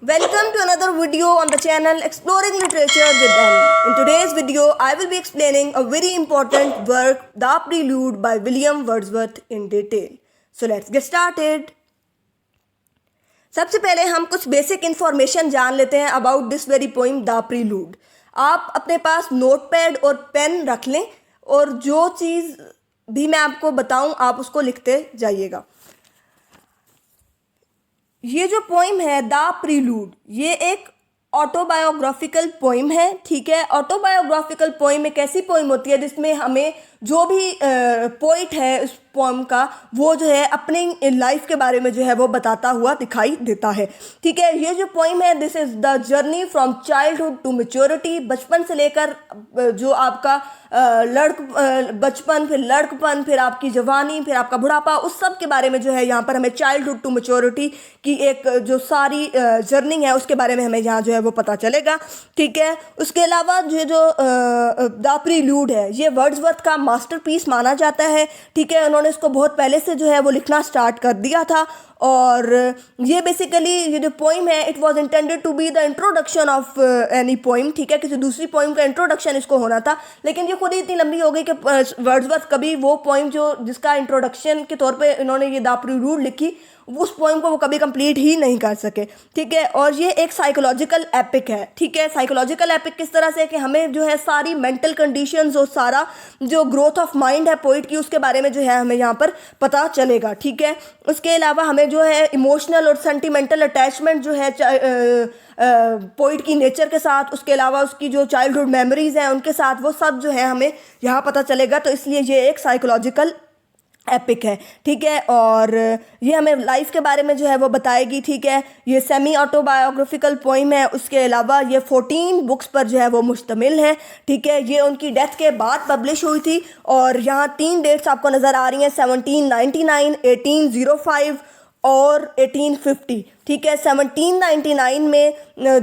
Welcome to another video on the channel Exploring Literature with N. In today's video, I will be explaining a very important work, The Prelude by William Wordsworth in detail. So let's get started. सबसे पहले हम कुछ basic information जान लेते हैं about this very poem the prelude. आप अपने पास notepad और पेन रख लें और जो चीज़ भी मैं आपको बताऊं आप उसको लिखते जाइएगा. ये जो पोइम है द प्रीलूड, ये एक ऑटोबायोग्राफिकल पोइम है. ठीक है, ऑटोबायोग्राफिकल पोइम एक ऐसी पोइम होती है जिसमें हमें जो भी पोइट है उस पोइम का वो जो है अपनी लाइफ के बारे में जो है वो बताता हुआ दिखाई देता है. ठीक है, ये जो पोइम है this is the journey from childhood to maturity. बचपन से लेकर जो आपका बचपन, फिर लड़कपन, फिर आपकी जवानी, फिर आपका बुढ़ापा, उस सब के बारे में जो है यहाँ पर हमें चाइल्डहुड टू मैच्योरिटी की एक जो सारी जर्नी है उसके बारे में हमें यहाँ जो है वो पता चलेगा. ठीक है, उसके अलावा ये जो द प्रीलूड है ये वर्ड्सवर्थ का मास्टरपीस माना जाता है. ठीक है, उन्होंने इसको बहुत पहले से जो है वो लिखना स्टार्ट कर दिया था और ये बेसिकली ये जो पोइम है it was intended to be the introduction of any poem. ठीक है, किसी दूसरी पोइम का इंट्रोडक्शन इसको होना था, लेकिन ये खुद ही इतनी लंबी हो गई कि वर्ड्सवर्थ कभी वो पोइम जो जिसका इंट्रोडक्शन के तौर पे इन्होंने ये द प्रीलूड लिखी उस पोइम को वो कभी कंप्लीट ही नहीं कर सके. ठीक है, और ये एक साइकोलॉजिकल एपिक है. ठीक है, साइकोलॉजिकल एपिक किस तरह से कि हमें जो है सारी मेंटल कंडीशंस और सारा जो ग्रोथ ऑफ माइंड है पोइट की उसके बारे में जो है हमें यहाँ पर पता चलेगा. ठीक है, उसके अलावा हमें जो है इमोशनल और सेंटिमेंटल अटैचमेंट जो है पोइट की नेचर के साथ, उसके अलावा उसकी जो चाइल्डहुड मेमोरीज हैं उनके साथ, वो सब जो है हमें यहाँ पता चलेगा. तो इसलिए ये एक साइकोलॉजिकल एपिक है. ठीक है, और ये हमें लाइफ के बारे में जो है वो बताएगी. ठीक है, ये सेमी ऑटोबायोग्राफिकल पोइम है. उसके अलावा ये 14 बुक्स पर जो है वो मुश्तमिल है. ठीक है, ये उनकी डेथ के बाद पब्लिश हुई थी और यहाँ 3 डेट्स आपको नज़र आ रही हैं, 1799, 1805 और 1850. ठीक है, 1799 में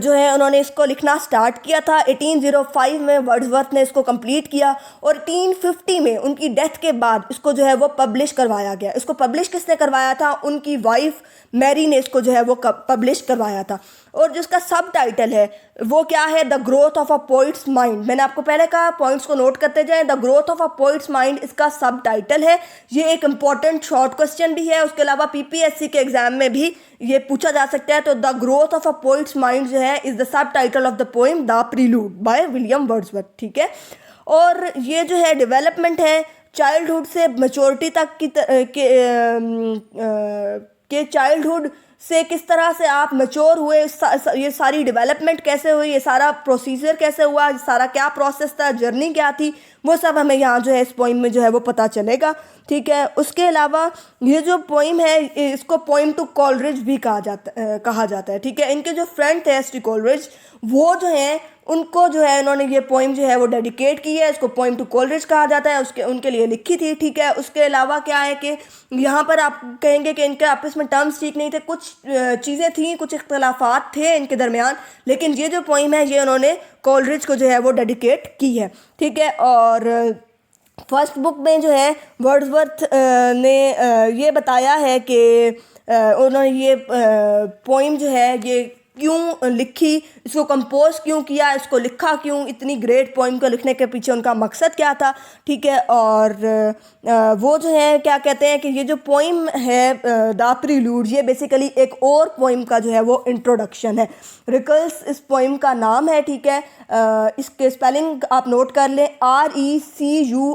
जो है उन्होंने इसको लिखना स्टार्ट किया था, 1805 में वर्ड्सवर्थ ने इसको कंप्लीट किया और 1850 में उनकी डेथ के बाद इसको जो है वो पब्लिश करवाया गया. इसको पब्लिश किसने करवाया था? उनकी वाइफ मैरी ने इसको जो है वो पब्लिश करवाया था. और जिसका सब टाइटल है वो क्या है? The growth of a poets mind. मैंने आपको पहले कहा पॉइंट्स को नोट करते जाएं. The growth of a poets mind इसका सब टाइटल है. ये एक इंपॉर्टेंट शॉर्ट क्वेश्चन भी है. उसके अलावा पीपीएससी के एग्जाम में भी ये पूछा जा सकता है. तो the growth of a poets mind जो है is the sub title of the poem the prelude by William Wordsworth. ठीक है, और ये जो है डेवलपमेंट है चाइल्डहुड से मैच्योरिटी तक के चाइल्डहुड से किस तरह से आप मैच्योर हुए, ये सारी डेवलपमेंट कैसे हुई, ये सारा प्रोसीजर कैसे हुआ, सारा क्या प्रोसेस था, जर्नी क्या थी, वो सब हमें यहाँ जो है इस पोइम में जो है वो पता चलेगा. ठीक है, उसके अलावा ये जो पोइम है इसको पोइम टू कोलरिज भी कहा जाता है. ठीक है, इनके जो फ्रेंड थे एस टी कोलरिज वो जो हैं उनको जो है उन्होंने ये पोइम जो है वो डेडिकेट की है. इसको पोइम टू कोलरिज कहा जाता है, उसके उनके लिए लिखी थी. ठीक है, उसके अलावा क्या है कि यहाँ पर आप कहेंगे कि इनके आपस में टर्म्स ठीक नहीं थे, कुछ चीज़ें थी, कुछ इख्तलाफात थे इनके दरमियान, लेकिन ये जो पोइम है ये उन्होंने कोलरिज को जो है वो डेडिकेट की है. ठीक है, और फर्स्ट बुक में जो है वर्ड्सवर्थ ने ये बताया है कि उन्होंने ये पोइम जो है ये क्यों लिखी, इसको कंपोज क्यों किया, इसको लिखा क्यों, इतनी ग्रेट पोइम को लिखने के पीछे उनका मकसद क्या था. ठीक है, और वो जो है क्या कहते हैं कि ये जो पोइम है द प्रीलूड ये बेसिकली एक और पोइम का जो है वो इंट्रोडक्शन है. रिकल्स इस पोइम का नाम है. ठीक है, इसके स्पेलिंग आप नोट कर लें, RECULSE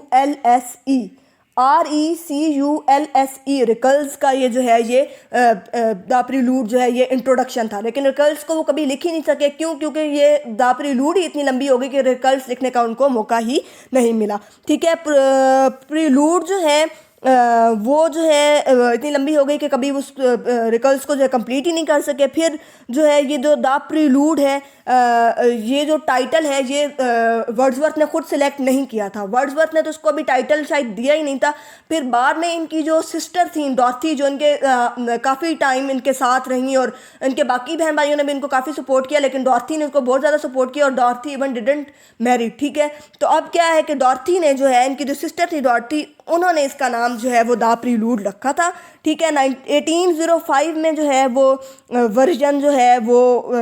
रिकल्स का ये जो है ये द प्रीलूड जो है ये इंट्रोडक्शन था. लेकिन रिकल्स को वो कभी लिख ही नहीं सके. क्यों? क्योंकि ये द प्रीलूड ही इतनी लंबी हो गई कि रिकल्स लिखने का उनको मौका ही नहीं मिला. ठीक है, प्रीलूड जो है वो जो है इतनी लंबी हो गई कि कभी उस रिकल्स को जो है कंप्लीट ही नहीं कर सके. फिर जो है ये जो द प्रीलूड है ये जो टाइटल है ये वर्ड्सवर्थ ने खुद सिलेक्ट नहीं किया था. वर्ड्सवर्थ ने तो उसको अभी टाइटल शायद दिया ही नहीं था. फिर बाद में इनकी जो सिस्टर थी डॉर्थी, जो इनके काफ़ी टाइम इनके साथ रही और इनके बाकी बहन भाइयों ने भी इनको काफ़ी सपोर्ट किया, लेकिन डॉर्थी ने उसको बहुत ज़्यादा सपोर्ट किया और डॉर्थी इवन डिडंट मैरी. ठीक है, तो अब क्या है कि डॉर्थी ने जो है इनकी जो सिस्टर थी डॉर्थी उन्होंने इसका नाम जो है वो द प्रीलूड रखा था। ठीक है, 1805 में जो है वो वर्जन जो है वो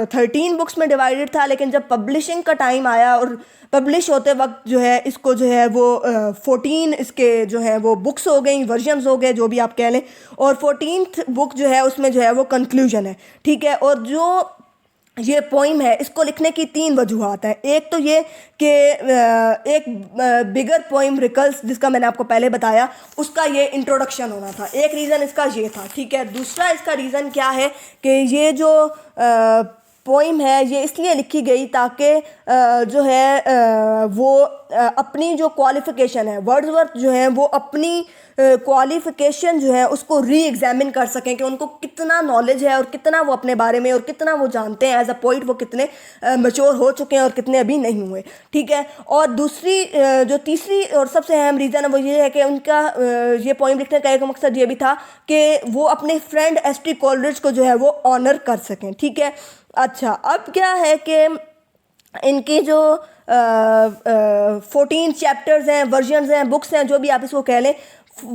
13 बुक्स में डिवाइडेड था, लेकिन जब पब्लिशिंग का टाइम आया और पब्लिश होते वक्त जो है इसको जो है वो 14 इसके जो है वो बुक्स हो गई, वर्जन्स हो गए, जो भी आप कह लें, और 14th बुक जो है उसमें जो है वो कंक्लूजन है। ठीक है, और जो ये पोइम है इसको लिखने की 3 वजूहात हैं। एक तो ये कि एक बिगर पोइम रिकल्स, जिसका मैंने आपको पहले बताया, उसका ये इंट्रोडक्शन होना था, एक रीज़न इसका ये था। ठीक है, दूसरा इसका रीज़न क्या है कि ये जो पोइम है ये इसलिए लिखी गई ताकि जो है वो अपनी जो क्वालिफ़िकेशन है, वर्ड्सवर्थ जो है वो अपनी क्वालिफ़िकेशन जो है उसको री एग्जामिन कर सकें कि उनको कितना नॉलेज है और कितना वो अपने बारे में और कितना वो जानते हैं एज अ पोइट, वो कितने मैच्योर हो चुके हैं और कितने अभी नहीं हुए। ठीक है, और दूसरी जो तीसरी और सबसे अहम रीज़न है वो ये है कि उनका ये पोइम लिखने का एक मकसद ये भी था कि वो अपने फ्रेंड एस.टी. कोलरिज को जो है वो ऑनर कर सकें। ठीक है, अच्छा, अब क्या है कि इनकी जो 14 चैप्टर्स हैं, वर्जन्स हैं, बुक्स हैं, जो भी आप इसको कह लें,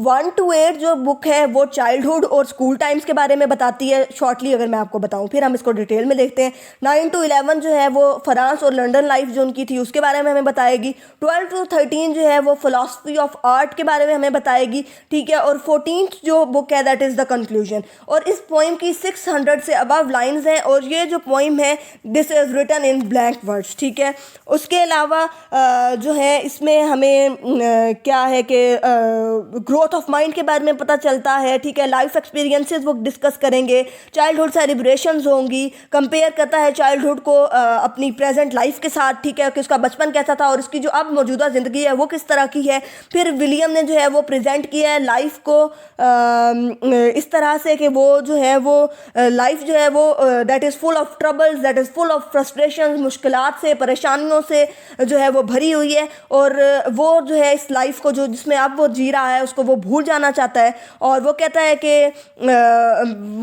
1 to 8 जो बुक है वो चाइल्डहुड और स्कूल टाइम्स के बारे में बताती है शॉर्टली, अगर मैं आपको बताऊं, फिर हम इसको डिटेल में देखते हैं। 9 to 11 जो है वो फ्रांस और लंदन लाइफ जो उनकी थी उसके बारे में हमें बताएगी। 12 to 13 जो है वो फिलॉसफी ऑफ आर्ट के बारे में हमें बताएगी। ठीक है, और 14th जो बुक है दैट इज़ द कंक्लूजन। और इस पोइम की 600 से अबव लाइन्स हैं, और ये जो पोइम है this is written in blank words. ठीक है, उसके अलावा जो है इसमें हमें क्या है कि ग्रोथ ऑफ माइंड के बारे में पता चलता है। ठीक है, लाइफ एक्सपीरियंसेस वो डिस्कस करेंगे, चाइल्डहुड सेलिब्रेशंस होंगी, कंपेयर करता है चाइल्डहुड को अपनी प्रेजेंट लाइफ के साथ। ठीक है, कि उसका बचपन कैसा था और उसकी जो अब मौजूदा ज़िंदगी है वो किस तरह की है। फिर विलियम ने जो है वो प्रेजेंट किया है लाइफ को इस तरह से कि वो जो है वो लाइफ जो है वो that is full of troubles, that is full of frustration, मुश्किलात से, परेशानियों से जो है वो भरी हुई है, और वो जो है इस लाइफ को जो जिसमें अब वो जी रहा है उसको वो भूल जाना चाहता है। और वो कहता है कि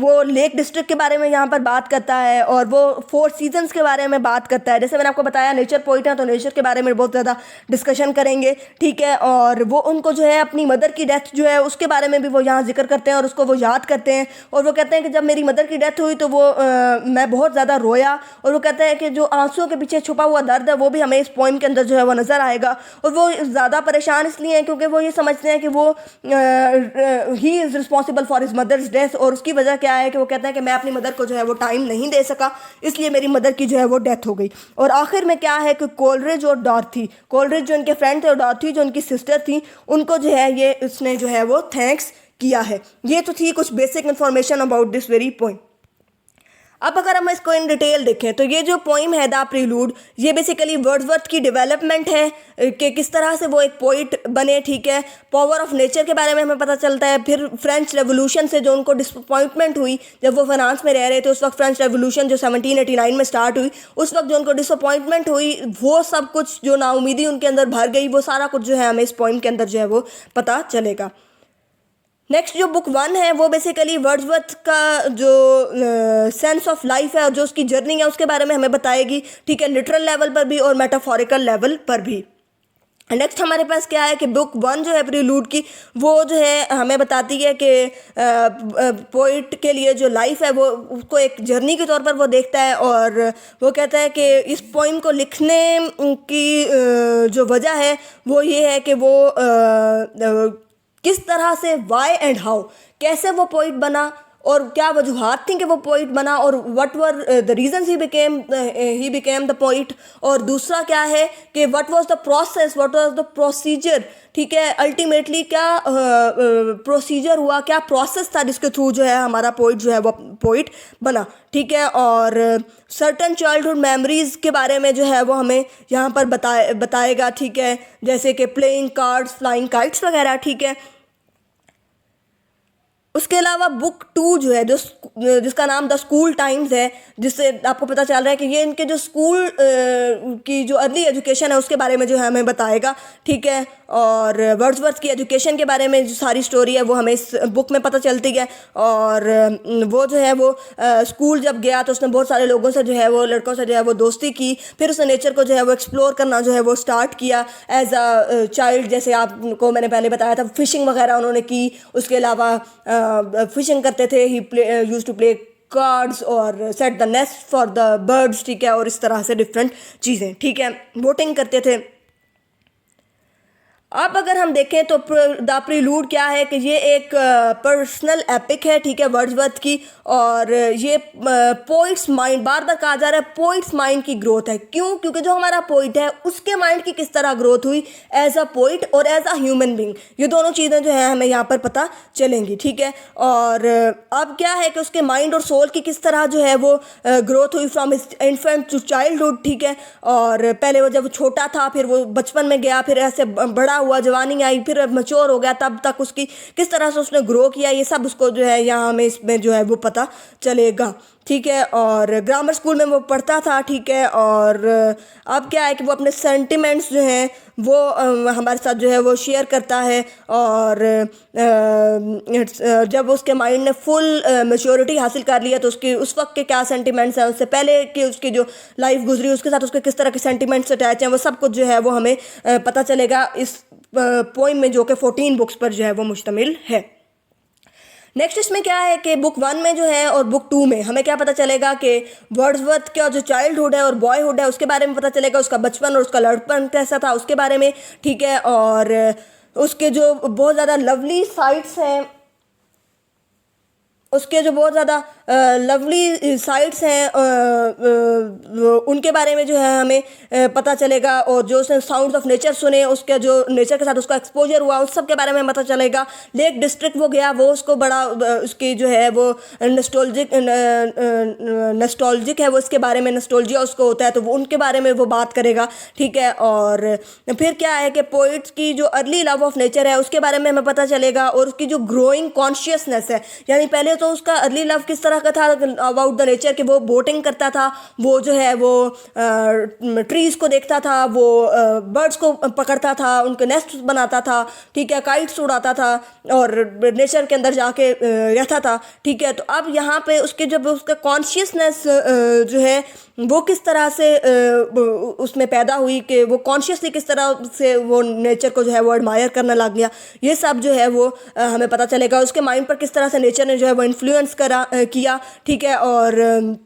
वो लेक डिस्ट्रिक्ट के बारे में यहाँ पर बात करता है, और वो 4 सीजन्स के बारे में बात करता है। जैसे मैंने आपको बताया नेचर पोइट है तो नेचर के बारे में बहुत ज़्यादा डिस्कशन करेंगे। ठीक है, और वो उनको जो है अपनी मदर की डेथ जो है उसके बारे में भी वो यहाँ जिक्र करते हैं और उसको वो याद करते हैं। और वो कहते हैं कि जब मेरी मदर की डेथ हुई तो वो मैं बहुत ज़्यादा रोया। और वो कहते हैं कि जो आंसुओं के पीछे छुपा हुआ दर्द है वो भी हमें इस पोइम के अंदर जो है वो नज़र आएगा। और वो ज़्यादा परेशान इसलिए हैं क्योंकि वो ये समझते हैं कि वो ही is responsible for his mother's death. और उसकी वजह क्या है कि वो कहते हैं कि मैं अपनी मदर को जो है वो टाइम नहीं दे सका, इसलिए मेरी मदर की जो है वो डेथ हो गई। और आखिर में क्या है कि कोलरिज और डॉर्थी, कोलरिज जो उनके फ्रेंड थे और डॉर्थी जो उनकी सिस्टर थी, उनको जो है ये उसने जो है वो थैंक्स किया है। ये तो थी कुछ basic information about this very poem. अब अगर हम इसको इन डिटेल देखें तो ये जो पोइम है द प्रीलूड, ये बेसिकली वर्ड्सवर्थ की डेवलपमेंट है कि किस तरह से वो एक पोइट बने। ठीक है, पावर ऑफ नेचर के बारे में हमें पता चलता है। फिर फ्रेंच रेवोल्यूशन से जो उनको डिसअपॉइंटमेंट हुई जब वो फ्रांस में रह रहे थे, उस वक्त फ्रेंच रेवोल्यूशन जो 1789 में स्टार्ट हुई, उस वक्त जो उनको डिसअपॉइंटमेंट हुई, वो सब कुछ जो नाउमीदी उनके अंदर भर गई, वो सारा कुछ जो है हमें इस पोइम के अंदर जो है वो पता चलेगा। नेक्स्ट जो बुक 1 है वो बेसिकली वर्ड्सवर्थ का जो सेंस ऑफ लाइफ है और जो उसकी जर्नी है उसके बारे में हमें बताएगी। ठीक है, लिटरल लेवल पर भी और मेटाफोरिकल लेवल पर भी। नेक्स्ट हमारे पास क्या है कि बुक 1 जो है प्रीलूड की, वो जो है हमें बताती है कि पोइट के लिए जो लाइफ है वो उसको एक जर्नी के तौर पर वो देखता है। और वो कहता है कि इस पोइम को लिखने की जो वजह है वो ये है कि वो किस तरह से, वाई एंड हाउ, कैसे वो पोइट बना और क्या वजूहात थी कि वो पोइट बना, और what were the reasons he became the poet. और दूसरा क्या है कि what was the process, what was the procedure. ठीक है, अल्टीमेटली क्या प्रोसीजर हुआ, क्या प्रोसेस था जिसके थ्रू जो है हमारा पोइट जो है वो पोइट बना। ठीक है, और सर्टन चाइल्डहुड मेमोरीज़ के बारे में जो है वो हमें यहाँ पर बताएगा। ठीक है, जैसे कि प्लेइंग कार्ड्स, फ्लाइंग काइट्स वगैरह। ठीक है, उसके अलावा बुक 2 जो है, जिसका नाम द स्कूल टाइम्स है, जिससे आपको पता चल रहा है कि ये इनके जो स्कूल की जो अर्ली एजुकेशन है उसके बारे में जो है हमें बताएगा, ठीक है। और वर्ड्सवर्थ की एजुकेशन के बारे में जो सारी स्टोरी है वो हमें इस बुक में पता चलती है। और वो जो है वो स्कूल जब गया तो उसने बहुत सारे लोगों से जो है वो, लड़कों से जो है वो दोस्ती की, फिर उसने नेचर को जो है वो एक्सप्लोर करना जो है वो स्टार्ट किया एज अ चाइल्ड। जैसे आपको मैंने पहले बताया था, फिशिंग वगैरह उन्होंने की। उसके अलावा फिशिंग करते थे, ही यूज टू प्ले कार्ड्स और set the nest for the birds, ठीक है। और इस तरह से डिफरेंट चीज़ें, ठीक है। बोटिंग करते थे। अब अगर हम देखें तो द प्रीलूड क्या है कि ये एक पर्सनल एपिक है, ठीक है, वर्ड्सवर्थ की। और ये पोइट्स माइंड, बार बार कहा जा रहा है पोइट्स माइंड की ग्रोथ है। क्यों? क्योंकि जो हमारा पोइट है उसके माइंड की किस तरह ग्रोथ हुई एज अ पोइट और एज अ ह्यूमन बींग, ये दोनों चीज़ें जो है हमें यहाँ पर पता चलेंगी, ठीक है। और अब क्या है कि उसके माइंड और सोल की किस तरह जो है वो ग्रोथ हुई फ्रॉम इन्फेंट टू चाइल्डहुड, ठीक है। और पहले वो जब छोटा था, फिर वो बचपन में गया, फिर ऐसे बड़ा हुआ, जवानी आई, फिर मैच्योर हो गया, तब तक उसकी किस तरह से उसने ग्रो किया, ये सब उसको जो है यहाँ हमें इसमें जो है वो पता चलेगा, ठीक है। और ग्रामर स्कूल में वो पढ़ता था, ठीक है। और अब क्या है कि वो अपने सेंटिमेंट्स जो हैं वो हमारे साथ जो है वो शेयर करता है। और जब उसके माइंड ने फुल मैच्योरिटी हासिल कर लिया तो उसकी उस वक्त के क्या सेंटिमेंट्स हैं, उससे पहले कि उसकी जो लाइफ गुजरी उसके साथ उसके किस तरह के सेंटिमेंट्स अटैच हैं, वो सब कुछ जो है वो हमें पता चलेगा इस पोइम में, जो कि 14 बुक्स पर जो है वो मुश्तमिल है। नेक्स्ट इसमें क्या है कि बुक 1 में जो है और बुक 2 में हमें क्या पता चलेगा कि वर्ड्सवर्थ का जो चाइल्डहुड है और बॉयहुड है उसके बारे में पता चलेगा, उसका बचपन और उसका लड़पन कैसा था उसके बारे में, ठीक है। और उसके जो बहुत ज़्यादा लवली साइट्स हैं, उसके जो बहुत ज़्यादा लवली साइट्स हैं उनके बारे में जो है हमें पता चलेगा। और जो उसने साउंड्स ऑफ नेचर सुने, उसके जो नेचर के साथ उसका एक्सपोजर हुआ, उस सब के बारे में पता चलेगा। लेक डिस्ट्रिक्ट वो गया, वो उसको बड़ा उसकी जो है वो नस्टोल्जिक है, वो इसके बारे में नस्टोल्जिया उसको होता है, तो वो उनके बारे में वो बात करेगा, ठीक है। और फिर क्या है कि पोइट्स की जो अर्ली लव ऑफ नेचर है उसके बारे में हमें पता चलेगा। और उसकी जो ग्रोइंग कॉन्शियसनेस है, यानी पहले तो उसका अर्ली लव किस तरह का था अबाउट द नेचर कि वो बोटिंग करता था, वो जो है वो ट्रीज़ को देखता था, वो बर्ड्स को पकड़ता था, उनके नेस्ट बनाता था, ठीक है, काइट्स उड़ाता था और नेचर के अंदर जाके रहता था, ठीक है। तो अब यहाँ पे उसके जब उसका कॉन्शियसनेस जो है वो किस तरह से उसमें पैदा हुई कि वो कॉन्शियसली किस तरह से वो नेचर को जो है वो एडमायर करने लग गया, ये सब जो है वो हमें पता चलेगा। उसके माइंड पर किस तरह से नेचर ने जो है वो इन्फ्लुएंस किया, ठीक है। और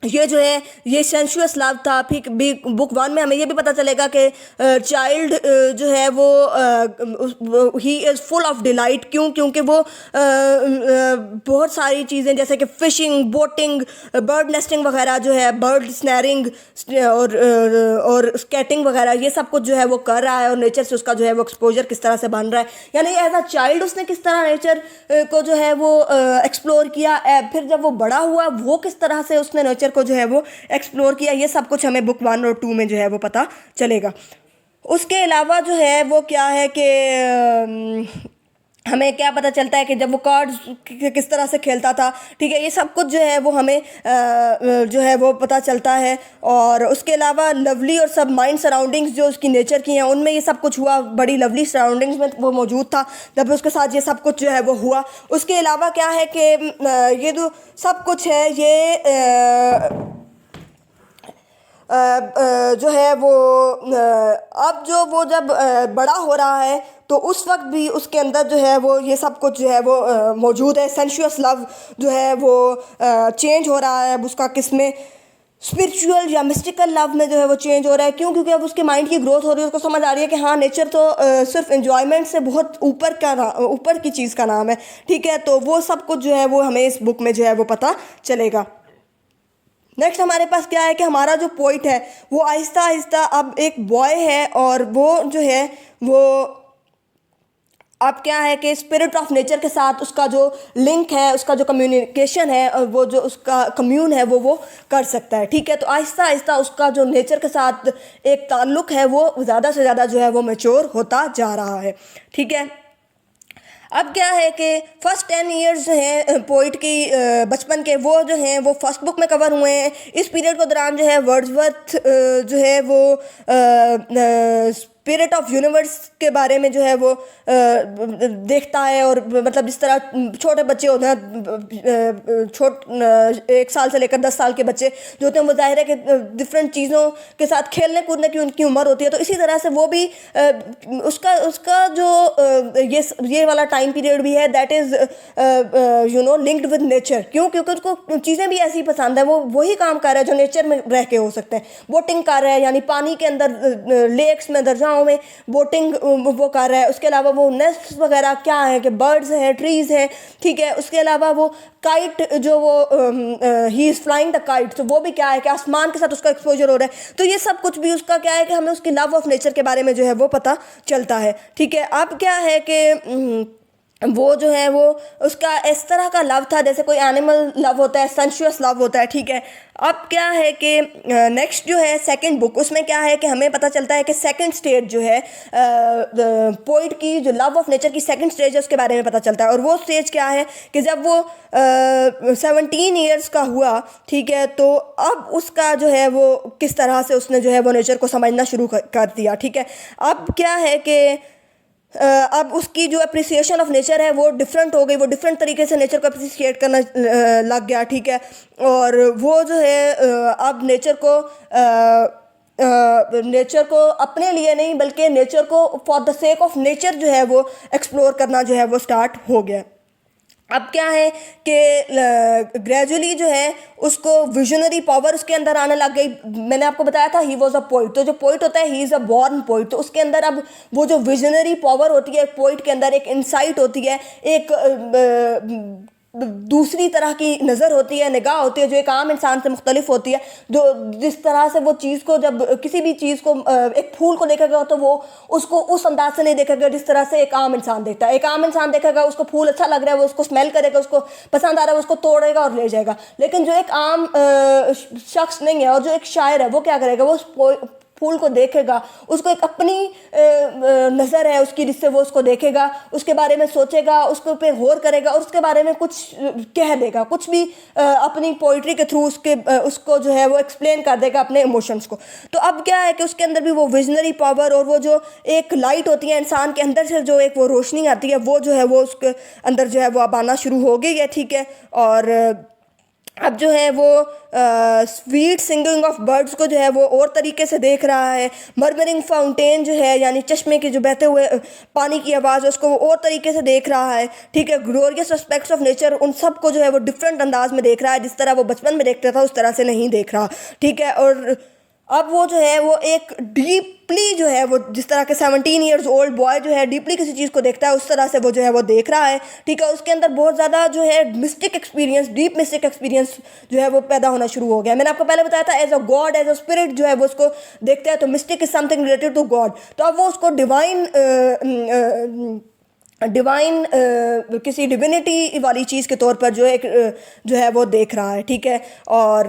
ये जो है ये सेंशुअस लव था। फिर बुक 1 में हमें ये भी पता चलेगा कि चाइल्ड जो है वो ही इज़ फुल ऑफ डिलाइट। क्यों? क्योंकि वो बहुत सारी चीज़ें जैसे कि फ़िशिंग, बोटिंग, बर्ड नेस्टिंग वगैरह जो है, बर्ड स्नैरिंग और स्केटिंग वगैरह, ये सब कुछ जो है वो कर रहा है। और नेचर से उसका जो है वो एक्सपोजर किस तरह से बन रहा है, यानी एज अ चाइल्ड उसने किस तरह नेचर को जो है वो एक्सप्लोर किया। फिर जब वो बड़ा हुआ वो किस तरह से उसने नेचर को जो है वो एक्सप्लोर किया, ये सब कुछ हमें बुक 1 और 2 में जो है वो पता चलेगा। उसके अलावा जो है वो क्या है कि हमें क्या पता चलता है कि जब वो कार्ड्स किस तरह से खेलता था, ठीक है, ये सब कुछ जो है वो हमें जो है वो पता चलता है। और उसके अलावा लवली और सब माइंड सराउंडिंग्स जो उसकी नेचर की हैं उनमें ये सब कुछ हुआ, बड़ी लवली सराउंडिंग्स में वो मौजूद था जब उसके साथ ये सब कुछ जो है वो हुआ। उसके अलावा क्या है कि ये जो सब कुछ है ये जो है वो अब जो वो जब बड़ा हो रहा है तो उस वक्त भी उसके अंदर जो है वो ये सब कुछ जो है वो मौजूद है। सेंशुअस लव जो है वो चेंज हो रहा है, अब उसका किस में, स्पिरिचुअल या मिस्टिकल लव में जो है वो चेंज हो रहा है। क्यों? क्योंकि अब उसके माइंड की ग्रोथ हो रही है, उसको समझ आ रही है कि हाँ नेचर तो सिर्फ एंजॉयमेंट से बहुत ऊपर की चीज़ का नाम है, ठीक है। तो वो सब कुछ जो है वो हमें इस बुक में जो है वो पता चलेगा। नेक्स्ट हमारे पास क्या है कि हमारा जो पोइट है वो आहिस्ता आहिस्ता अब एक बॉय है और वो जो है वो अब क्या है कि स्पिरिट ऑफ नेचर के साथ उसका जो लिंक है, उसका जो कम्युनिकेशन है, वो जो उसका कम्यून है वो कर सकता है, ठीक है। तो आहिस्ता आहिस्ता उसका जो नेचर के साथ एक ताल्लुक़ है वो ज़्यादा से ज़्यादा जो है वो मैच्योर होता जा रहा है, ठीक है। अब क्या है कि फर्स्ट 10 ईयर्स जो हैं पोइट की बचपन के, वो जो हैं वो फर्स्ट बुक में कवर हुए हैं। इस पीरियड के दौरान जो है वर्ड्सवर्थ जो है वो स्पिरिट ऑफ यूनिवर्स के बारे में जो है वो देखता है, और मतलब जिस तरह छोटे बच्चे होते हैं, 1 साल से लेकर 10 साल के बच्चे जो होते हैं, वो जाहिर है कि डिफरेंट चीज़ों के साथ खेलने कूदने की उनकी उम्र होती है। तो इसी तरह से वो भी उसका उसका जो ये वाला टाइम पीरियड भी है, that is linked with nature. क्यों? क्योंकि उसको चीज़ें भी ऐसी पसंद है, वो वही काम कर रहा है जो नेचर में रह के हो सकते हैं। बोटिंग कर रहा है, यानी पानी के अंदर लेक्स में, दरियाओं में बोटिंग वो कर रहा है। उसके अलावा वो नेस्ट वगैरह क्या है कि बर्ड्स हैं, ट्रीज़ हैं, ठीक है। उसके अलावा वो काइट जो वो ही इज़ फ्लाइंग द काइट, तो वो भी क्या है कि आसमान के साथ उसका एक्सपोजर हो रहा है। तो ये सब कुछ भी उसका क्या है कि हमें उसकी लव ऑफ नेचर के बारे में जो है वो पता चलता है, ठीक है। अब क्या है कि वो जो है वो उसका इस तरह का लव था जैसे कोई एनिमल लव होता है, सेंशुअस लव होता है, ठीक है। अब क्या है कि नेक्स्ट जो है सेकंड बुक, उसमें क्या है कि हमें पता चलता है कि सेकंड स्टेज जो है पोइट की जो लव ऑफ नेचर की सेकंड स्टेज है उसके बारे में पता चलता है। और वो स्टेज क्या है कि जब वो 17 ईयर्स का हुआ, ठीक है, तो अब उसका जो है वो किस तरह से उसने जो है वो नेचर को समझना शुरू कर दिया, ठीक है। अब क्या है कि अब उसकी जो अप्रिसिएशन ऑफ नेचर है वो डिफरेंट हो गई, वो डिफरेंट तरीके से नेचर को अप्रिसिएट करना लग गया, ठीक है। और वो जो है अब नेचर को अपने लिए नहीं बल्कि नेचर को for the sake of nature जो है वो एक्सप्लोर करना जो है वो स्टार्ट हो गया। अब क्या है कि ग्रेजुअली जो है उसको विजनरी पावर उसके अंदर आने लग गई। मैंने आपको बताया था ही वॉज अ पोइट, तो जो पोइट होता है he is a born poet, तो उसके अंदर अब वो जो विजनरी पावर होती है पोइट के अंदर, एक इंसाइट होती है, एक दूसरी तरह की नज़र होती है, निगाह होती है जो एक आम इंसान से मुख्तलिफ होती है। जो जिस तरह से वो चीज़ को, जब किसी भी चीज़ को, एक फूल को देखेगा तो वो उसको उस अंदाज से नहीं देखेगा जिस तरह से एक आम इंसान देखता है। एक आम इंसान देखेगा, उसको फूल अच्छा लग रहा है, वो उसको स्मेल करेगा, उसको पसंद आ रहा है, वो उसको तोड़ेगा और ले जाएगा। लेकिन जो एक आम शख्स नहीं है और जो एक शायर है, वो क्या करेगा, वो उस फूल को देखेगा, उसको एक अपनी नज़र है उसकी जिससे वो उसको देखेगा, उसके बारे में सोचेगा, उसके पे गौर करेगा और उसके बारे में कुछ कह देगा, कुछ भी अपनी पोइट्री के थ्रू उसको जो है वो एक्सप्लेन कर देगा अपने इमोशंस को। तो अब क्या है कि उसके अंदर भी वो विजनरी पावर और वो जो एक लाइट होती है इंसान के अंदर से, जो एक वो रोशनी आती है, वो जो है वो उसके अंदर जो है वो अब आना शुरू हो गई है, ठीक है। और अब जो है वो स्वीट सिंगिंग ऑफ बर्ड्स को जो है वो और तरीके से देख रहा है। मर्मरिंग फाउंटेन जो है, यानी चश्मे के जो बहते हुए पानी की आवाज़, उसको वो और तरीके से देख रहा है, ठीक है। ग्लोरियस एस्पेक्ट्स ऑफ नेचर, उन सब को जो है वो डिफरेंट अंदाज में देख रहा है, जिस तरह वो बचपन में देखता था उस तरह से नहीं देख रहा, ठीक है। और अब वो जो है वो एक डीपली जो है वो, जिस तरह के 17 ईयर्स ओल्ड बॉय जो है डीपली किसी चीज़ को देखता है, उस तरह से वो जो है वो देख रहा है, ठीक है। उसके अंदर बहुत ज़्यादा जो है mystic experience, deep mystic experience जो है वो पैदा होना शुरू हो गया। मैंने आपको पहले बताया था as a god, as a spirit जो है वो उसको देखता है, तो mystic is something related to god. तो अब वो उसको डिवाइन किसी डिविनिटी वाली चीज़ के तौर पर जो है जो है वो देख रहा है, ठीक है। और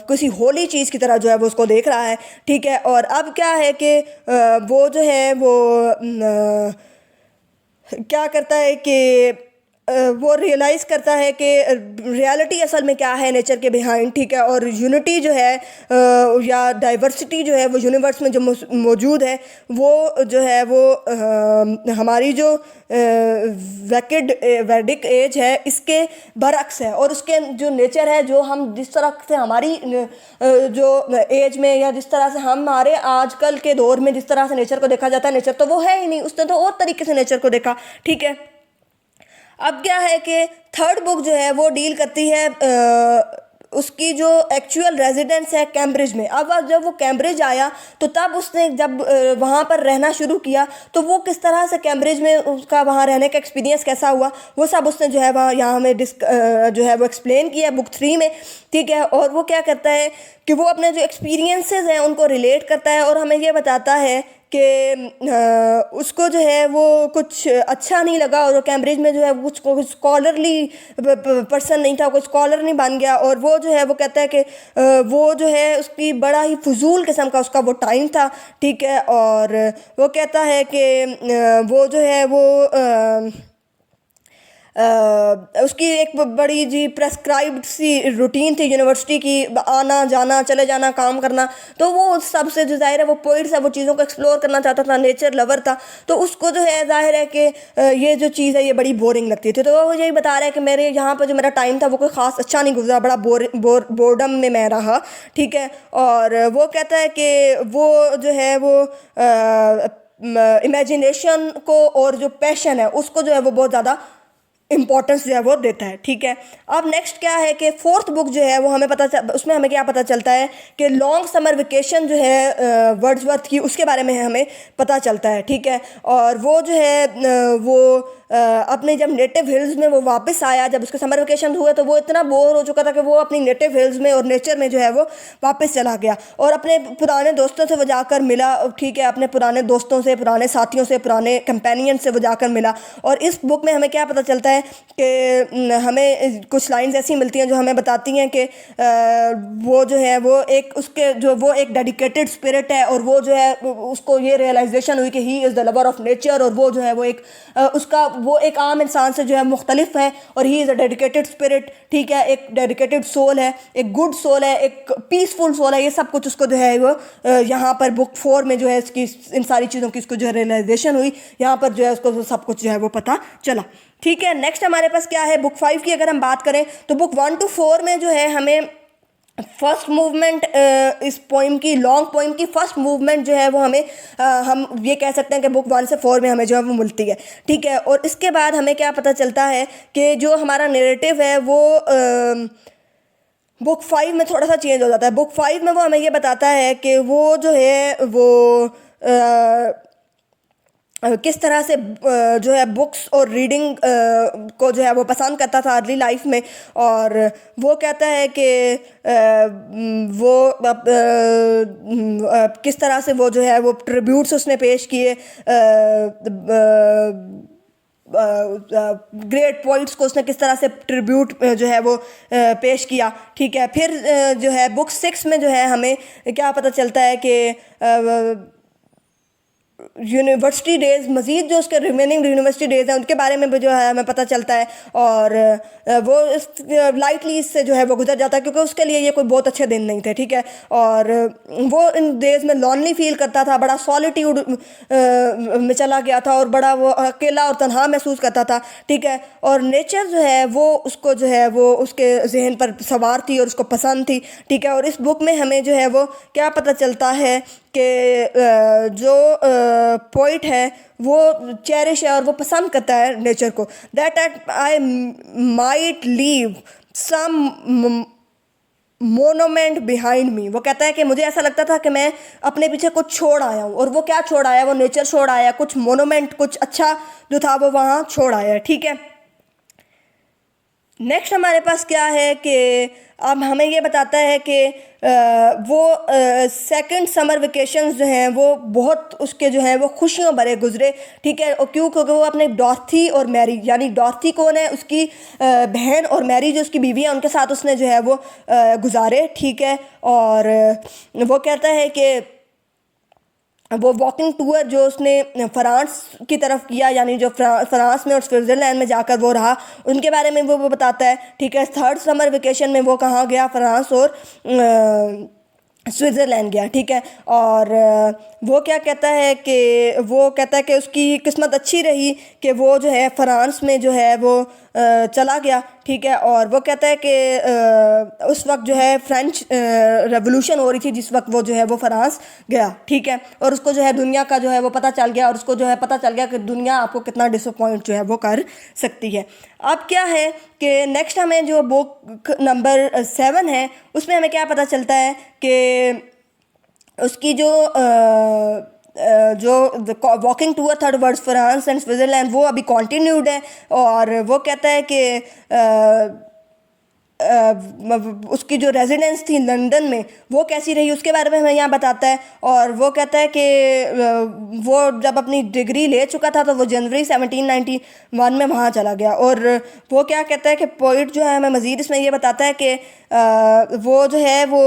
किसी होली चीज़ की तरह जो है वो उसको देख रहा है, ठीक है। और अब क्या है कि वो जो है वो क्या करता है कि वो रियलाइज़ करता है कि रियलिटी असल में क्या है नेचर के बिहाइंड, ठीक है। और यूनिटी जो है या डाइवर्सिटी जो है वो यूनिवर्स में जो मौजूद है, वो जो है वो हमारी जो वैदिक एज है इसके बरक्स है। और उसके जो नेचर है, जो हम जिस तरह से हमारी जो एज में या जिस तरह से हमारे आजकल के दौर में जिस तरह से नेचर को देखा जाता है, नेचर तो वो है ही नहीं, उसने तो और तरीके से नेचर को देखा, ठीक है। अब क्या है कि थर्ड बुक जो है वो डील करती है उसकी जो एक्चुअल रेजिडेंस है कैम्ब्रिज में। अब जब वो कैम्ब्रिज आया तो तब उसने जब वहाँ पर रहना शुरू किया तो वो किस तरह से कैम्ब्रिज में उसका वहाँ रहने का एक्सपीरियंस कैसा हुआ, वो सब उसने जो है वहाँ यहाँ हमें जो है वो एक्सप्लेन किया बुक 3 में, ठीक है। और वो क्या करता है कि वो अपने जो एक्सपीरियंसेस हैं उनको रिलेट करता है और हमें ये बताता है कि उसको जो है वो कुछ अच्छा नहीं लगा और कैम्ब्रिज में जो है कुछ स्कॉलरली पर्सन नहीं था, कोई स्कॉलर नहीं बन गया। और वो जो है वो कहता है कि वो जो है उसकी बड़ा ही फजूल किस्म का उसका वो टाइम था, ठीक है। और वो कहता है कि वो जो है वो उसकी एक बड़ी जी प्रेस्क्राइब्ड सी रूटीन थी यूनिवर्सिटी की, आना जाना चले जाना काम करना। तो वो उस सबसे जो ज़ाहिर है वो पोइट था, वो चीज़ों को एक्सप्लोर करना चाहता था, नेचर लवर था। तो उसको जो है ज़ाहिर है कि ये जो चीज़ है ये बड़ी बोरिंग लगती थी। तो वो यही बता रहा है कि मेरे यहाँ पर जो मेरा टाइम था वो कोई ख़ास अच्छा नहीं गुजरा, बड़ा बोर्डम में मैं रहा, ठीक है। और वो कहता है कि वो जो है वो इमेजिनेशन को और जो पैशन है उसको जो है वो बहुत ज़्यादा इम्पोर्टेंस जो है वो देता है, ठीक है। अब नेक्स्ट क्या है कि फोर्थ बुक जो है वो हमें उसमें हमें क्या पता चलता है कि लॉन्ग समर वेकेशन जो है वर्ड्सवर्थ की, उसके बारे में हमें पता चलता है, ठीक है। और वो जो है वो अपने जब नेटिव हिल्स में वो वापस आया, जब उसके समर वेकेशन हुए तो वो इतना बोर हो चुका था कि वो अपनी नेटिव हिल्स में और नेचर में जो है वो वापस चला गया और अपने पुराने दोस्तों से वो जाकर मिला, ठीक है। अपने पुराने दोस्तों से, पुराने साथियों से, पुराने कंपेनियन से वो जाकर मिला। और इस बुक में हमें क्या पता चलता है कि हमें कुछ लाइंस ऐसी मिलती हैं जो हमें बताती हैं कि वो जो है वो एक उसके जो वो एक डेडिकेटेड स्पिरिट है और वो जो है उसको ये रियलाइजेशन हुई कि he is the lover of nature, और वो जो है वो एक उसका वो एक आम इंसान से जो है मुख्तलिफ है और he is a dedicated spirit, ठीक है। एक डेडिकेटेड सोल है, एक गुड सोल है, एक पीसफुल सोल है। ये सब कुछ उसको जो है वो यहाँ पर बुक 4 में जो है इसकी इन सारी चीज़ों की इसको जो है रियलाइजेशन हुई, यहाँ पर जो है उसको सब कुछ जो है वो पता चला, ठीक है। नेक्स्ट हमारे पास क्या है, बुक 5 की अगर हम बात करें तो बुक 1 to 4 में जो है हमें फर्स्ट मूवमेंट, इस पोइम की, लॉन्ग पोइम की फर्स्ट मूवमेंट जो है वो हमें हम ये कह सकते हैं कि बुक 1 से 4 में हमें जो है वो मिलती है, ठीक है। और इसके बाद हमें क्या पता चलता है कि जो हमारा नैरेटिव है वो बुक 5 में थोड़ा सा चेंज हो जाता है। बुक 5 में वो हमें ये बताता है कि वो जो है वो किस तरह से जो है बुक्स और रीडिंग को जो है वो पसंद करता था अर्ली लाइफ में। और वो कहता है कि वो किस तरह से वो जो है वो ट्रिब्यूट्स उसने पेश किए ग्रेट पॉइंट्स को, उसने किस तरह से ट्रिब्यूट जो है वो पेश किया, ठीक है। फिर जो है बुक 6 में जो है हमें क्या पता चलता है कि यूनिवर्सिटी डेज़, मज़ीद जो उसके रिमेनिंग यूनिवर्सिटी डेज़ हैं उनके बारे में भी जो है हमें पता चलता है। और वो लाइटली इससे जो है वो गुजर जाता है क्योंकि उसके लिए ये कोई बहुत अच्छे दिन नहीं थे, ठीक है। और वो इन डेज़ में लॉनली फील करता था, बड़ा सॉलिट्यूड में चला गया था और बड़ा वो अकेला और तन्हा महसूस करता था, ठीक है। और नेचर जो है वो उसको जो है वो उसके जहन पर सवार थी और उसको पसंद थी, ठीक है। और इस बुक में हमें जो है वो क्या पता चलता है कि जो पोइट है वो चेरिश है और वो पसंद करता है नेचर को। That I might leave some monument behind me. वो कहता है कि मुझे ऐसा लगता था कि मैं अपने पीछे कुछ छोड़ आया हूँ, और वो क्या छोड़ आया, वो नेचर छोड़ आया, कुछ मोनोमेंट, कुछ अच्छा जो था वो वहाँ छोड़ आया, ठीक है। नेक्स्ट हमारे पास क्या है कि अब हमें ये बताता है कि वो सेकंड समर वेकेशंस जो हैं वो बहुत उसके जो हैं वो खुशियों भरे गुजरे, ठीक है। और क्यों, क्योंकि वो अपने डॉर्थी और मैरी, यानी डॉर्थी कौन है, उसकी बहन, और मैरी जो उसकी बीवी है, उनके साथ उसने जो है वो गुजारे, ठीक है। और वो कहता है कि वो वॉकिंग टूर जो उसने फ्रांस की तरफ किया, यानी जो फ्रांस में और स्विट्ज़रलैंड में जाकर वो रहा, उनके बारे में वो बताता है, ठीक है। थर्ड समर वेकेशन में वो कहाँ गया, फ्रांस और स्विट्ज़रलैंड गया, ठीक है। और वो क्या कहता है कि वो कहता है कि उसकी किस्मत अच्छी रही कि वो जो है फ्रांस में जो है वो चला गया, ठीक है। और वो कहता है कि उस वक्त जो है फ्रेंच रेवोल्यूशन हो रही थी जिस वक्त वो जो है वो फ्रांस गया, ठीक है। और उसको जो है दुनिया का जो है वो पता चल गया, और उसको जो है पता चल गया कि दुनिया आपको कितना डिसअपॉइंट जो है वो कर सकती है। अब क्या है कि नेक्स्ट हमें जो बुक नंबर 7 है उसमें हमें क्या पता चलता है कि उसकी जो walking tour third words France and Switzerland वो अभी कॉन्टिन्यूड है। और वो कहता है कि उसकी जो रेजिडेंस थी लंदन में वो कैसी रही उसके बारे में हमें यहाँ बताता है। और वो कहता है कि वो जब अपनी डिग्री ले चुका था तो वो जनवरी 1791 में वहाँ चला गया। और वो क्या कहता है कि पोइट जो है हमें मज़ीद इसमें ये बताता है कि वो जो है वो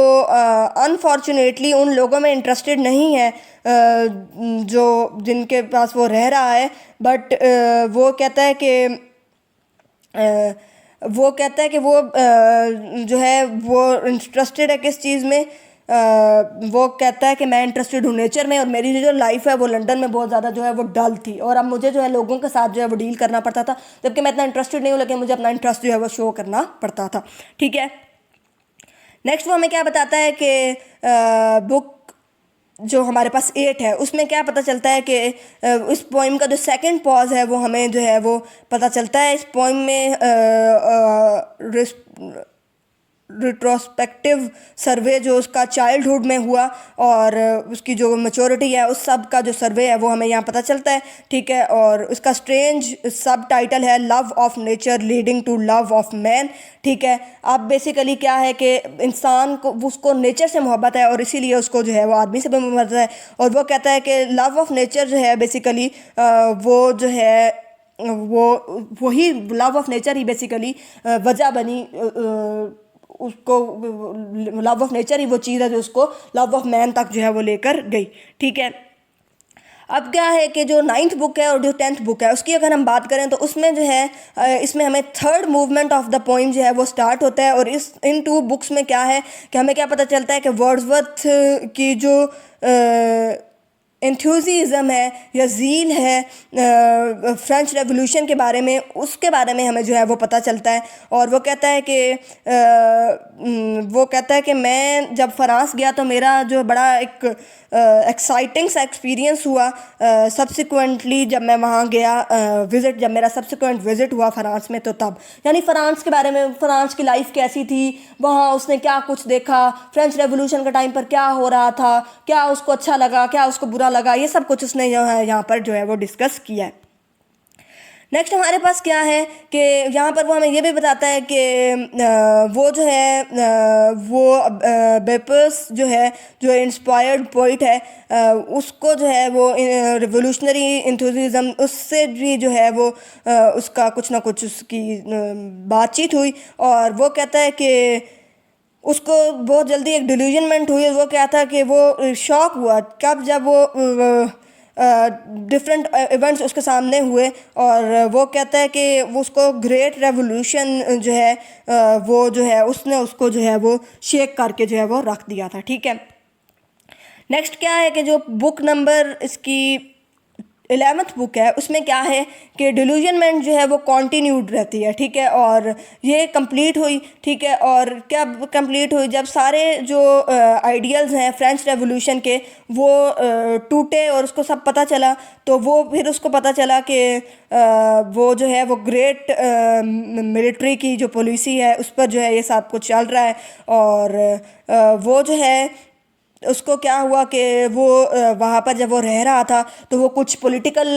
अनफॉर्चुनेटली उन लोगों में इंटरेस्टेड नहीं है जो जिनके पास वो रह रहा है, बट वो कहता है कि वो कहता है कि वो जो है वो इंटरेस्टेड है किस चीज़ में, वो कहता है कि मैं इंटरेस्टेड हूँ नेचर में, और मेरी जो लाइफ है वो लंदन में बहुत ज़्यादा जो है वो डल थी, और अब मुझे जो है लोगों के साथ जो है वो डील करना पड़ता था, जबकि मैं इतना इंटरेस्टेड नहीं हूँ, लेकिन मुझे अपना इंटरेस्ट जो है वो शो करना पड़ता था। ठीक है, नेक्स्ट वो हमें क्या बताता है कि बुक जो हमारे पास 8 है उसमें क्या पता चलता है कि इस पोइम का जो सेकंड पॉज है वो हमें जो है वो पता चलता है। इस पोइम में रिट्रोस्पेक्टिव सर्वे जो उसका चाइल्डहुड में हुआ और उसकी जो मैच्योरिटी है उस सब का जो सर्वे है वो हमें यहाँ पता चलता है। ठीक है, और उसका स्ट्रेंज सब टाइटल है love of nature leading to love of man. ठीक है, अब बेसिकली क्या है कि इंसान को उसको नेचर से मोहब्बत है और इसीलिए उसको जो है वो आदमी से भी मोहब्बत है, और वो कहता है कि लव ऑफ नेचर जो है बेसिकली वो जो है वो वही love of nature he basically वजह बनी उसको, लव ऑफ नेचर ही वो चीज़ है जो उसको लव ऑफ मैन तक जो है वो लेकर गई। ठीक है, अब क्या है कि जो 9th बुक है और जो 10th बुक है उसकी अगर हम बात करें तो उसमें जो है इसमें हमें third movement of the poem जो है वो स्टार्ट होता है, और इन 2 बुक्स में क्या है कि हमें क्या पता चलता है कि वर्ड्सवर्थ की जो एंथुसियाज्म है या ज़ील है फ्रेंच रेवोल्यूशन के बारे में, उसके बारे में हमें जो है वो पता चलता है। और वो कहता है कि मैं जब फ्रांस गया तो मेरा जो बड़ा एक एक्साइटिंग सा एक्सपीरियंस हुआ सब्सिक्वेंटली जब मैं वहाँ गया जब मेरा सब्सिक्वेंट विज़िट हुआ फ्रांस में, तो तब यानी फ़्रांस के बारे में, फ़्रांस की लाइफ कैसी थी, वहाँ उसने क्या कुछ देखा, फ्रेंच रेवोल्यूशन के टाइम पर क्या हो रहा था, क्या उसको अच्छा लगा, क्या उसको बुरा लगा, ये सब कुछ उसने जो है यहाँ पर जो है वो डिस्कस किया है। नेक्स्ट हमारे पास क्या है कि यहाँ पर वो हमें ये भी बताता है कि वो जो है वो बेपर्स जो है जो इंस्पायर्ड पोइट है उसको जो है वो रिवोल्यूशनरी इंथुसिज्म उससे भी जो है वो उसका कुछ ना कुछ उसकी बातचीत हुई, और वो कहता है कि उसको बहुत जल्दी एक डिल्यूजनमेंट हुई। वो क्या था कि वो शॉक हुआ कब जब वो डिफरेंट इवेंट्स उसके सामने हुए, और वो कहता है कि वो उसको ग्रेट रेवोल्यूशन जो है वो जो है उसने उसको जो है वो शेक करके जो है वो रख दिया था। ठीक है, नेक्स्ट क्या है कि जो बुक नंबर इसकी 11th बुक है उसमें क्या है कि डिल्यूजनमेंट जो है वो कॉन्टीन्यूड रहती है। ठीक है, और ये कंप्लीट हुई। ठीक है, और क्या कंप्लीट हुई जब सारे जो आइडियल्स हैं फ्रेंच रेवोल्यूशन के वो टूटे और उसको सब पता चला, तो वो फिर उसको पता चला कि वो जो है वो ग्रेट मिलिट्री की जो पॉलिसी है उस पर जो है ये सब कुछ चल रहा है, और वो जो है उसको क्या हुआ कि वो वहाँ पर जब वो रह रहा था तो वो कुछ पॉलिटिकल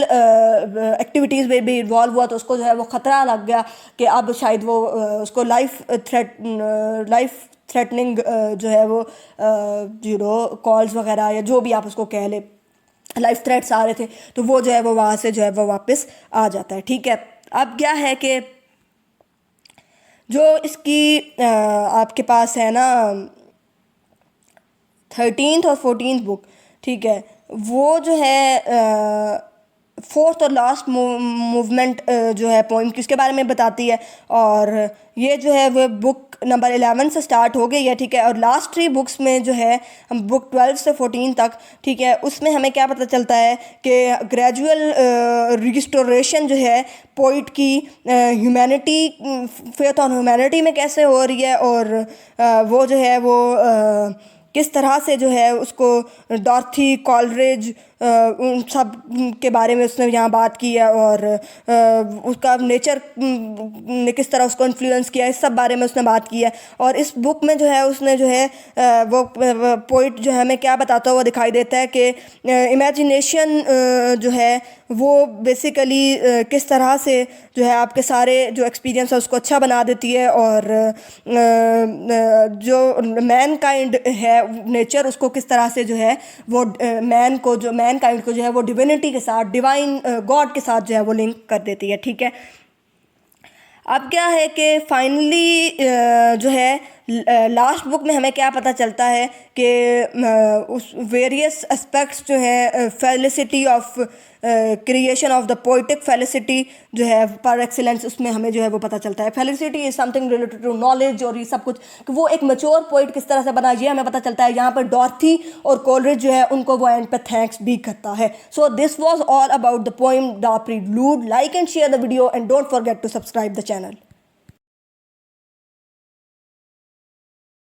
एक्टिविटीज़ में भी इन्वॉल्व हुआ, तो उसको जो है वो ख़तरा लग गया कि अब शायद वो उसको लाइफ थ्रेटनिंग जो है वो कॉल्स वगैरह या जो भी आप उसको कह ले लाइफ थ्रेट्स आ रहे थे, तो वो जो है वो वहाँ से जो है वो वापस आ जाता है। ठीक है, अब क्या है कि जो इसकी आपके पास है ना 13th और 14th बुक, ठीक है, वो जो है 4th और लास्ट मूवमेंट जो है पोइम किसके बारे में बताती है, और ये जो है वो बुक नंबर 11 से स्टार्ट हो गई है। ठीक है, और लास्ट 3 बुक्स में जो है हम बुक 12 से 14 तक, ठीक है, उसमें हमें क्या पता चलता है कि ग्रेजुअल रिस्टोरेशन जो है पोइट की ह्यूमैनिटी, फेथ ऑन ह्यूमैनिटी में कैसे हो रही है, और वो जो है वो किस तरह से जो है उसको डॉर्थी कॉलरेज उन सब के बारे में उसने यहाँ बात की है, और उसका नेचर ने किस तरह उसको इन्फ्लुएंस किया, इस सब बारे में उसने बात की है। और इस बुक में जो है उसने जो है वो पोइट जो है हमें क्या बताता हुआ दिखाई देता है कि इमेजिनेशन जो है वो बेसिकली किस तरह से जो है आपके सारे जो एक्सपीरियंस है उसको अच्छा बना देती है, और जो मैन काइंड है नेचर उसको किस तरह से जो है वो मैन काइंड को जो है वो डिविनिटी के साथ, डिवाइन गॉड के साथ जो है वो लिंक कर देती है। ठीक है, अब क्या है कि फाइनली जो है लास्ट बुक में हमें क्या पता चलता है कि उस वेरियस एस्पेक्ट्स जो है felicity of creation of the poetic felicity जो है पर एक्सीलेंस, उसमें हमें जो है वो पता चलता है। Felicity is something related to knowledge और ये सब कुछ, कि वो एक मैच्योर पोइट किस तरह से बना, ये हमें पता चलता है। यहाँ पर डॉर्थी और कोलरिज जो है उनको वो एंड पे थैंक्स भी करता है। So this was all about the poem the prelude. Like and share the video and don't forget to subscribe the channel.